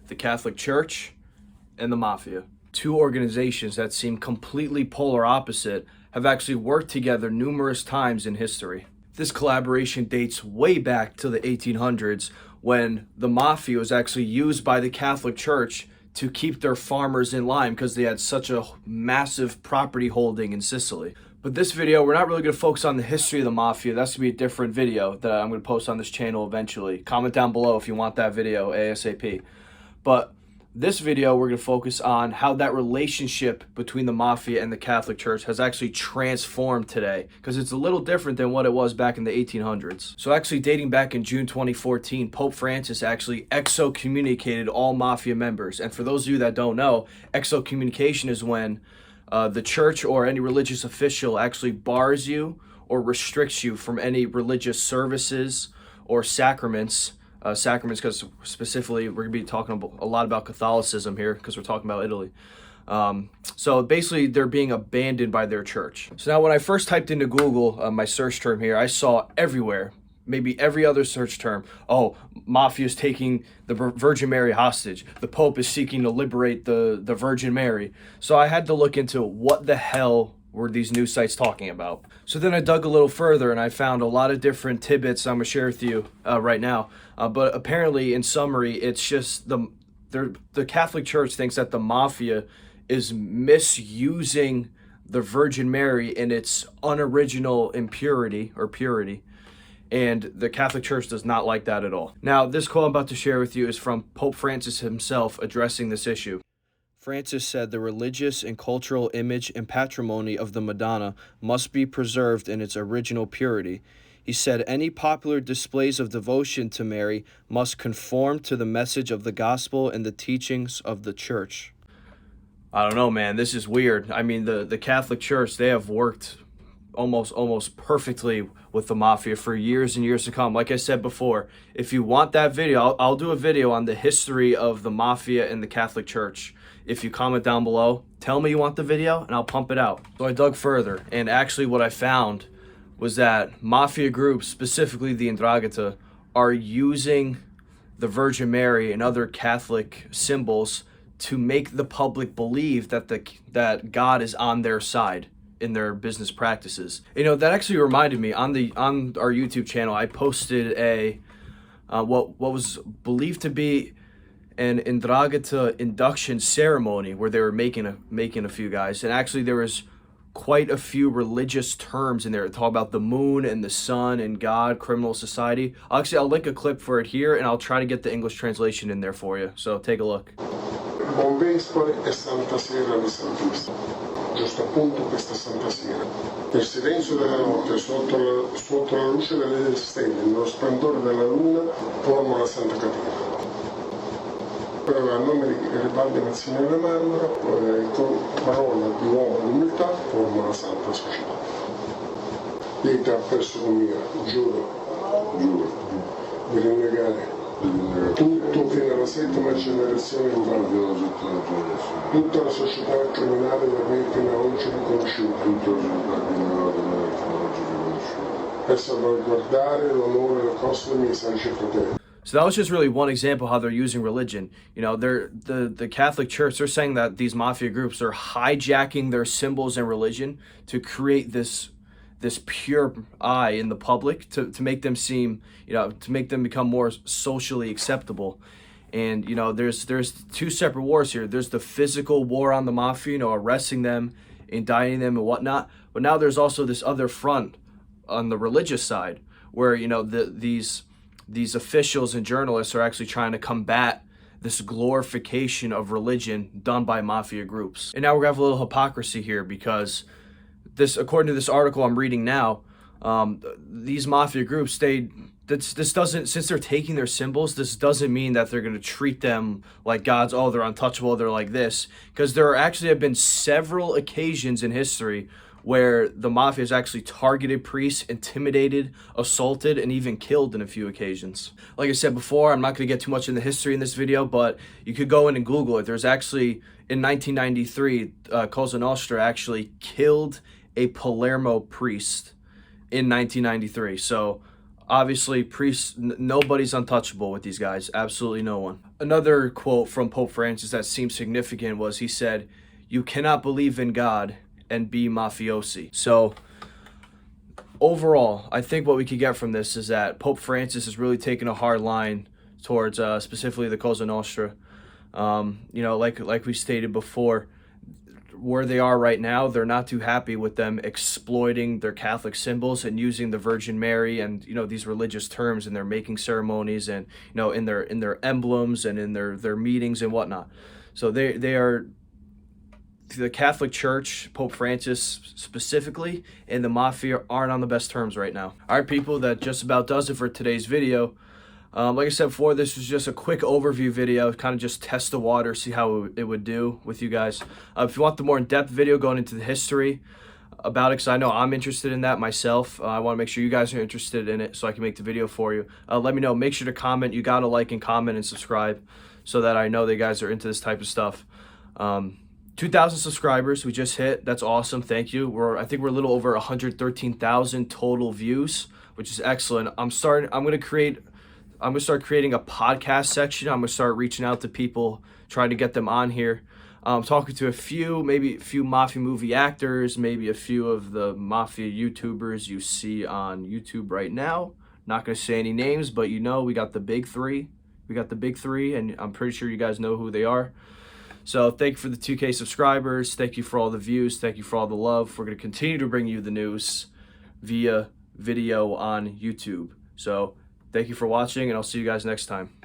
the Catholic Church and the Mafia. Two organizations that seem completely polar opposite have actually worked together numerous times in history. This collaboration dates way back to the 1800s when the Mafia was actually used by the Catholic Church to keep their farmers in line because they had such a massive property holding in Sicily. But this video, we're not really going to focus on the history of the Mafia. That's going to be a different video that I'm going to post on this channel eventually. Comment down below if you want that video ASAP. But this video, we're going to focus on how that relationship between the Mafia and the Catholic Church has actually transformed today, because it's a little different than what it was back in the 1800s. So actually dating back in June 2014, Pope Francis actually excommunicated all Mafia members. And for those of you that don't know, excommunication is when the church or any religious official actually bars you or restricts you from any religious services or sacraments. Sacraments, because specifically we're going to be talking a lot about Catholicism here because we're talking about Italy. So basically they're being abandoned by their church. So now when I first typed into Google my search term here, I saw everywhere, maybe every other search term, oh, Mafia is taking the Virgin Mary hostage. The Pope is seeking to liberate the Virgin Mary. So I had to look into what the hell were these news sites talking about. So then I dug a little further and I found a lot of different tidbits I'm going to share with you right now. But apparently, in summary, it's just the Catholic Church thinks that the Mafia is misusing the Virgin Mary in its unoriginal impurity or purity. And the Catholic Church does not like that at all. Now, this quote I'm about to share with you is from Pope Francis himself addressing this issue. Francis said the religious and cultural image and patrimony of the Madonna must be preserved in its original purity. He said any popular displays of devotion to Mary must conform to the message of the gospel and the teachings of the church. I don't know, man. This is weird. I mean, the Catholic Church, they have worked almost perfectly with the Mafia for years and years to come. Like I said before, if you want that video, I'll do a video on the history of the Mafia and the Catholic Church. If you comment down below, tell me you want the video and I'll pump it out. So I dug further, and actually what I found was that Mafia groups, specifically the 'Ndrangheta, are using the Virgin Mary and other Catholic symbols to make the public believe that God is on their side in their business practices. You know, that actually reminded me, on our YouTube channel, I posted a what was believed to be an 'Ndrangheta induction ceremony where they were making a few guys, and actually there was quite a few religious terms in there. Talk about the moon and the sun and God, criminal society. I'll link a clip for it here, and I'll try to get the English translation in there for you. So take a look. Buon Vespere e Santa Sera di Santisti. Giusto appunto questa Santa Sera. Nel silenzio della notte, sotto la luce delle stelle, nello splendore della luna, formo la Santa Caterina. A nome di Garibaldi, Mazzini and Lamarmora, con parola di uomo di umiltà, formo la Santa Società. Lei ha perso con mia, giuro, di rinnegare tutto fino alla settima generazione umana. Tutta la società criminale da me fino a oggi riconosciuta. Per salvaguardare l'onore e la causa dei miei saggi fratelli. So that was just really one example how they're using religion. You know, the Catholic Church, they're saying that these Mafia groups are hijacking their symbols and religion to create this pure eye in the public to make them seem, you know, to make them become more socially acceptable. And, you know, there's two separate wars here. There's the physical war on the Mafia, you know, arresting them, indicting them and whatnot. But now there's also this other front on the religious side where, you know, these officials and journalists are actually trying to combat this glorification of religion done by Mafia groups. And now we're gonna have a little hypocrisy here, because according to this article I'm reading now, these Mafia groups, this doesn't, since they're taking their symbols, this doesn't mean that they're gonna treat them like gods. Oh, they're untouchable, they're like this. Because there actually have been several occasions in history where the Mafia has actually targeted priests, intimidated, assaulted, and even killed in a few occasions. Like I said before, I'm not going to get too much in the history in this video, but you could go in and Google it. There's actually, in 1993, Cosa Nostra actually killed a Palermo priest in 1993. So obviously priests, nobody's untouchable with these guys, absolutely no one. Another quote from Pope Francis that seemed significant was he said, "You cannot believe in God and be mafiosi." So overall, I think what we could get from this is that Pope Francis is really taking a hard line towards specifically the Cosa Nostra. You know, like we stated before, where they are right now, they're not too happy with them exploiting their Catholic symbols and using the Virgin Mary and, you know, these religious terms in their making ceremonies and, you know, in their emblems and in their meetings and whatnot. So they are, the Catholic Church, Pope Francis specifically, and the Mafia aren't on the best terms right now. All right, people, that just about does it for today's video. Like I said before, this was just a quick overview video, kind of just test the water, see how it would do with you guys. If you want the more in-depth video going into the history about it, because I know I'm interested in that myself, I want to make sure you guys are interested in it so I can make the video for you. Let me know. Make sure to comment. You got to like and comment and subscribe so that I know that you guys are into this type of stuff. 2,000 subscribers we just hit. That's awesome. Thank you. I think we're a little over 113,000 total views, which is excellent. I'm going to start creating a podcast section. I'm going to start reaching out to people, trying to get them on here. Talking to maybe a few Mafia movie actors, maybe a few of the Mafia YouTubers you see on YouTube right now. Not going to say any names, but you know, we got the big three. And I'm pretty sure you guys know who they are. So thank you for the 2K subscribers. Thank you for all the views. Thank you for all the love. We're going to continue to bring you the news via video on YouTube. So thank you for watching, and I'll see you guys next time.